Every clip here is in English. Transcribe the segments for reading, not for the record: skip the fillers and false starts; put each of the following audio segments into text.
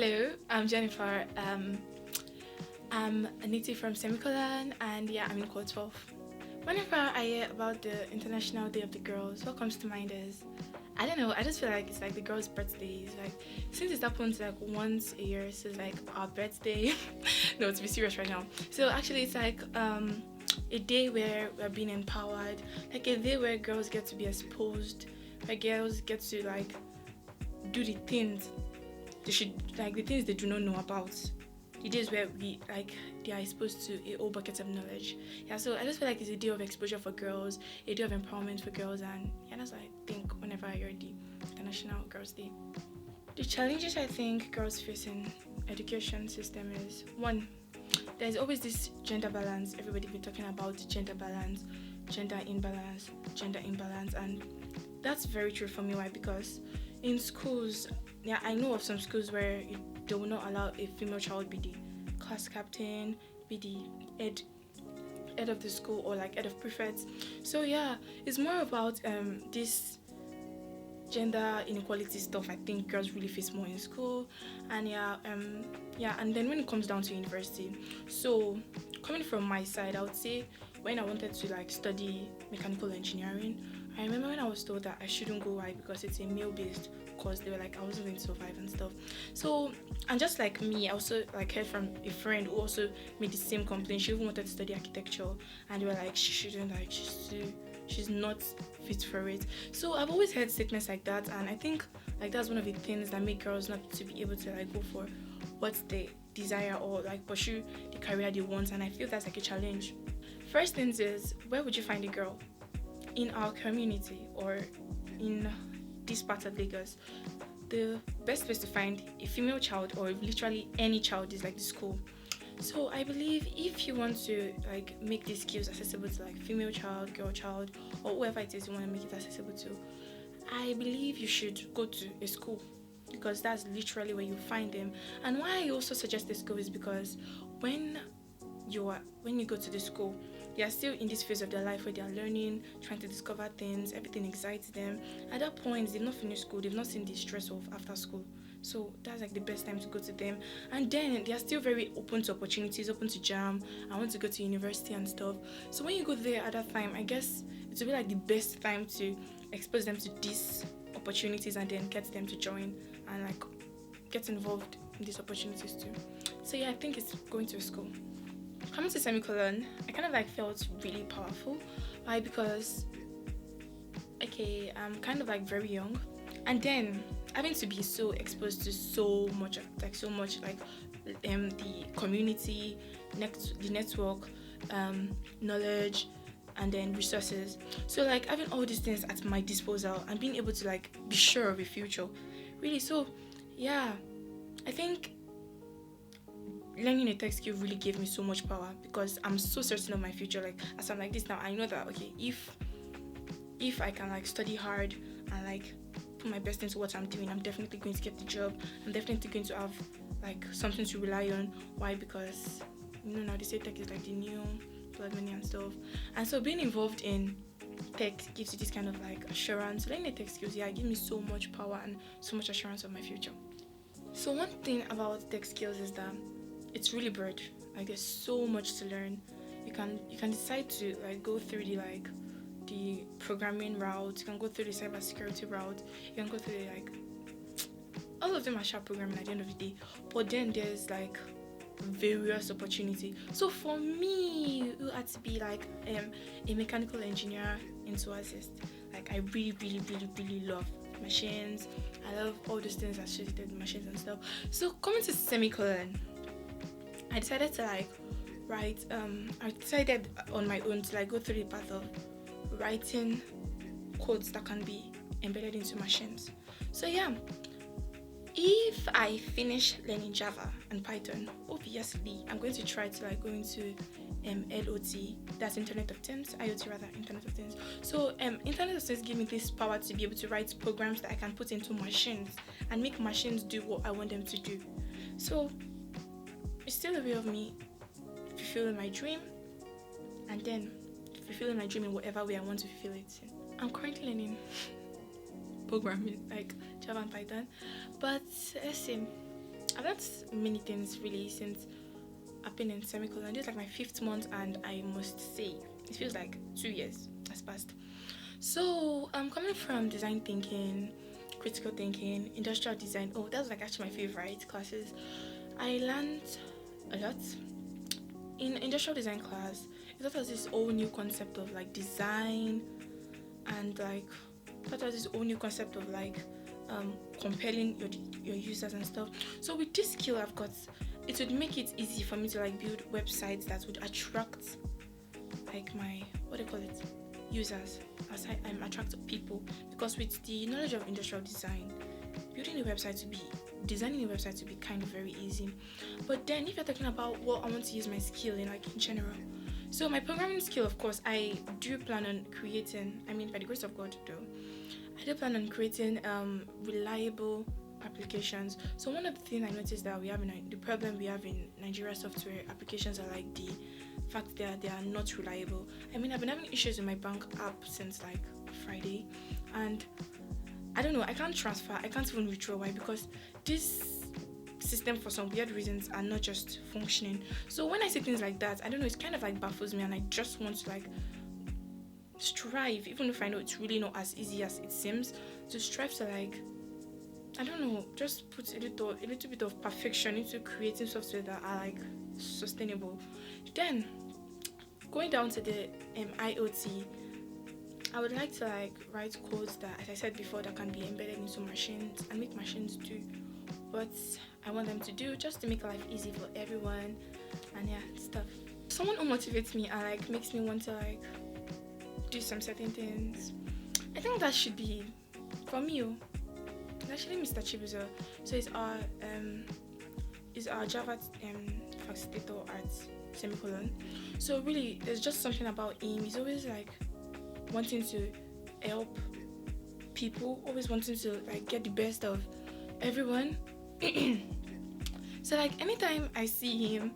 Hello, I'm Jennifer. I'm a native from Semicolon, and yeah, I'm in Code 12. Whenever I hear about the International Day of the Girls, what comes to mind is, I don't know, I just feel like it's like the girls' birthday. It's like, since it happens like once a year, so it's like our birthday. No, to be serious right now. So actually, it's like a day where we're being empowered, like a day where girls get to be exposed, where girls get to like do the things they should, like the things they do not know about. The days where we like they are exposed to a whole bucket of knowledge. Yeah, so I just feel like it's a day of exposure for girls, a day of empowerment for girls, and yeah, that's what I think whenever I hear the International Girls Day. The challenges I think girls face in education system is one, there's always this gender balance. Everybody been talking about gender balance, gender imbalance, and that's very true for me. Why? Because in schools, yeah, I know of some schools where they will not allow a female child be the class captain, be the head of the school, or like head of prefects. So yeah, it's more about this gender inequality stuff. I think girls really face more in school, and yeah, and then when it comes down to university, so coming from my side, I would say when I wanted to like study mechanical engineering, I remember when I was told that I shouldn't go. Why? Because it's a male based course. They were like I wasn't going to survive and stuff. So, and just like me, I also like heard from a friend who also made the same complaint. She even wanted to study architecture, and they were like she shouldn't, like she's not fit for it. So I've always heard statements like that, and I think like that's one of the things that make girls not to be able to like go for what they desire or like pursue the career they want. And I feel that's like a challenge. First things is, where would you find a girl in our community or in this part of Lagos? The best place to find a female child or literally any child is like the school. So I believe if you want to like make these skills accessible to like female child, girl child, or whoever it is you want to make it accessible to, I believe you should go to a school, because that's literally where you find them. And why I also suggest the school is because when when you go to the school, they are still in this phase of their life where they are learning, trying to discover things, everything excites them. At that point, they've not finished school, they've not seen the stress of after school. So that's like the best time to go to them. And then they are still very open to opportunities, open to jam. I want to go to university and stuff. So when you go there at that time, I guess it will be like the best time to expose them to these opportunities and then get them to join and like get involved in these opportunities too. So yeah, I think it's going to a school. Coming to semicolon, I kind of like felt really powerful. Why? Because okay, I'm kind of like very young, and then having to be so exposed to so much like the community, the network, knowledge, and then resources. So like having all these things at my disposal and being able to like be sure of a future, really. So yeah, I think learning a tech skill really gave me so much power because I'm so certain of my future. Like as I'm like this now, I know that okay, if I can like study hard and like put my best into what I'm doing, I'm definitely going to get the job. I'm definitely going to have like something to rely on. Why? Because you know now they say tech is like the new blood money and stuff. And so being involved in tech gives you this kind of like assurance. Learning the tech skills, yeah, it gives me so much power and so much assurance of my future. So one thing about tech skills is that it's really broad. Like there's so much to learn. You can decide to like go through the programming route. You can go through the cybersecurity route. You can go through the like all of them are sharp programming at the end of the day. But then there's like various opportunity. So for me, who had to be like a mechanical engineer into assist. Like I really love machines. I love all those things associated with machines and stuff. So coming to semicolon, I decided to like write. I decided on my own to like go through the path of writing codes that can be embedded into machines. So yeah, if I finish learning Java and Python, obviously I'm going to try to like go into LOT, that's Internet of Things, IoT rather, Internet of Things. So Internet of Things give me this power to be able to write programs that I can put into machines and make machines do what I want them to do. So it's still a way of me fulfilling my dream and then fulfilling my dream in whatever way I want to fulfill it in. I'm currently learning programming like Java and Python, but let's see, I've learned many things really since I've been in semicolon. This is like my 5th month, and I must say it feels like 2 years has passed. So I'm coming from design thinking, critical thinking, industrial design. Oh, that was like actually my favorite classes. I learned a lot in industrial design class. It taught us this whole new concept of like design, and like taught us this whole new concept of like compelling your users and stuff. So with this skill I've got, it would make it easy for me to like build websites that would attract like my, what do you call it, users. I'm attracting people, because with the knowledge of industrial design, designing a website to be kind of very easy. But then if you're talking about what I want to use my skill in, like in general, so my programming skill, of course, I do plan on creating, I mean by the grace of God though, I do plan on creating reliable applications. So one of the things I noticed that the problem we have in Nigeria software applications are like the fact that they are not reliable. I mean, I've been having issues with my bank app since like Friday, and I don't know, I can't transfer, I can't even withdraw. Why? Because this system for some weird reasons are not just functioning. So when I see things like that, I don't know, it kind of like baffles me, and I just want to like strive, even if I know it's really not as easy as it seems, to strive to like, I don't know, just put a little bit of perfection into creating software that are like sustainable. Then going down to the IoT, I would like to like write codes that, as I said before, that can be embedded into machines and make machines do what I want them to do, just to make life easy for everyone, and yeah, stuff. Someone who motivates me and like makes me want to like do some certain things, I think that should be, for me, it's actually Mr. Chibuzo. So it's our Java facilitator at semicolon. So really, there's just something about him. He's always like wanting to help people, always wanting to like get the best of everyone. So like anytime I see him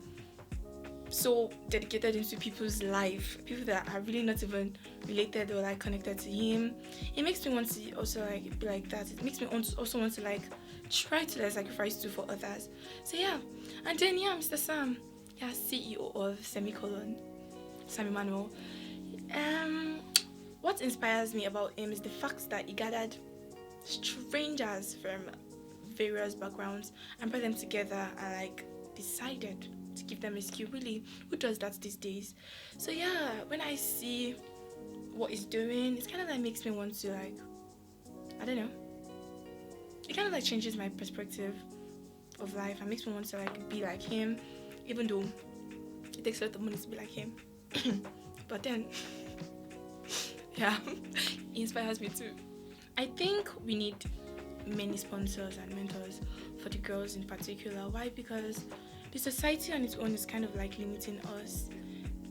so dedicated into people's life, people that are really not even related or like connected to him, it makes me want to also like be like that. It makes me also want to like try to like sacrifice too for others. So yeah, and then yeah, Mr. Sam, yeah, CEO of semicolon, Sam Emmanuel. What inspires me about him is the fact that he gathered strangers from various backgrounds and brought them together and like decided to give them a skill. Really, who does that these days? So yeah, when I see what he's doing, it kind of like makes me want to like, I don't know, it kind of like changes my perspective of life and makes me want to like be like him, even though it takes a lot of money to be like him. But then yeah, he inspires me too. I think we need many sponsors and mentors for the girls in particular. Why? Because the society on its own is kind of like limiting us.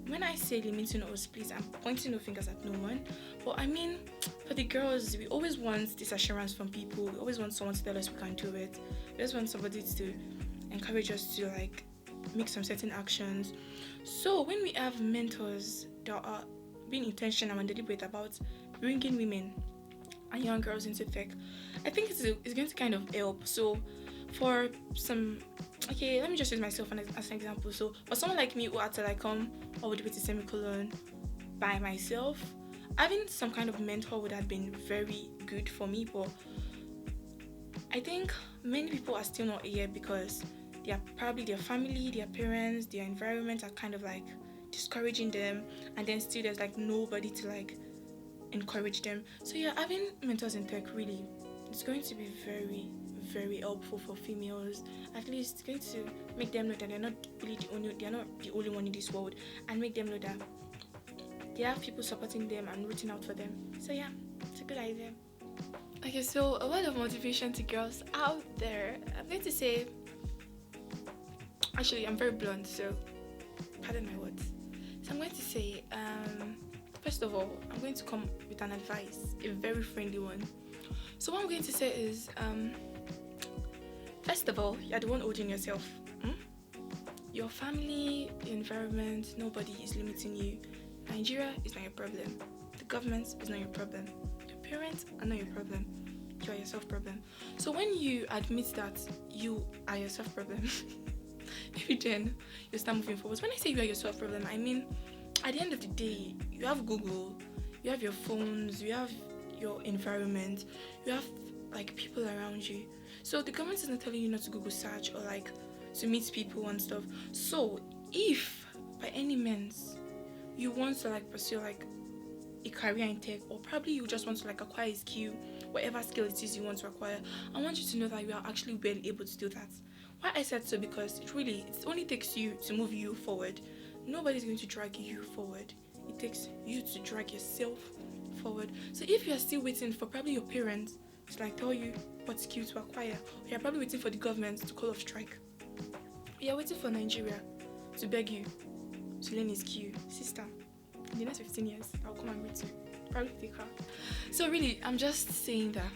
When I say limiting us, please, I'm pointing no fingers at no one, but I mean for the girls, we always want this assurance from people. We always want someone to tell us we can do it. We just want somebody to encourage us to like make some certain actions. So when we have mentors that are being intentional and deliberate about bringing women and young girls into tech, I think it's going to kind of help. So for some, okay, let me just use myself as an example. So for someone like me who had to like come all the way to semicolon by myself, having some kind of mentor would have been very good for me. But I think many people are still not here because they are probably their family, their parents, their environment are kind of like discouraging them, and then still there's like nobody to like encourage them. So yeah, having mentors in tech really, it's going to be very, very helpful for females. At least it's going to make them know that they're not the only one in this world, and make them know that they have people supporting them and rooting out for them. So yeah, it's a good idea. Okay, so a word of motivation to girls out there. I'm going to say, actually I'm very blunt, so pardon my words. So I'm going to say, first of all, I'm going to come with an advice, a very friendly one. So what I'm going to say is, first of all, you're the one holding yourself. Your family, your environment, nobody is limiting you. Nigeria is not your problem. The government is not your problem. Your parents are not your problem. you are your self problem. So when you admit that you are your self problem, maybe then you start moving forward. When I say you are your self problem, I mean at the end of the day, you have Google, you have your phones, you have your environment, you have like people around you. So the government is not telling you not to Google search or like to meet people and stuff. So if by any means you want to like pursue like a career in tech, or probably you just want to like acquire a skill, whatever skill it is you want to acquire, I want you to know that you are actually well able to do that. Why I said so, because it only takes you to move you forward. Nobody's going to drag you forward. It takes you to drag yourself forward. So if you are still waiting for probably your parents to like tell you what skill to acquire, or you're probably waiting for the government to call off strike, you're waiting for Nigeria to beg you to learn a skill, sister, in the next 15 years, I'll come and meet you. Probably take her. So really, I'm just saying that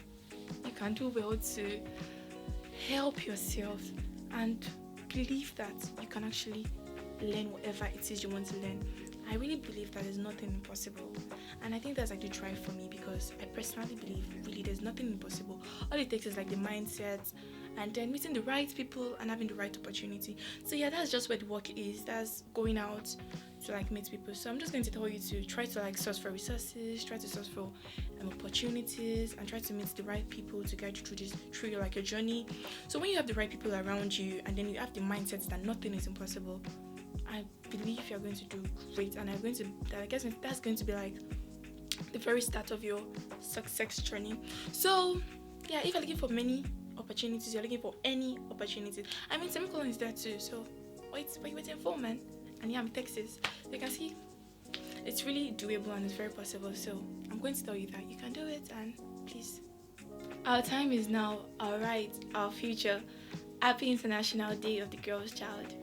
you can do well to help yourself and believe that you can actually learn whatever it is you want to learn. I really believe that there's nothing impossible, and I think that's like the drive for me, because I personally believe really there's nothing impossible. All it takes is like the mindset, and then meeting the right people and having the right opportunity. So yeah, that's just where the work is. That's going out to like meet people. So I'm just going to tell you to try to like search for resources, try to search for opportunities, and try to meet the right people to guide you through your like your journey. So when you have the right people around you, and then you have the mindset that nothing is impossible, I believe you're going to do great, and I guess that's going to be like the very start of your success journey. So yeah, if you're looking for many opportunities, you're looking for any opportunities, I mean semicolon is there too. So what are you waiting for, man? And yeah, I'm in Texas. You can see it's really doable and it's very possible. So I'm going to tell you that you can do it, and please. Our time is now. Alright, our future. Happy International Day of the Girl's Child.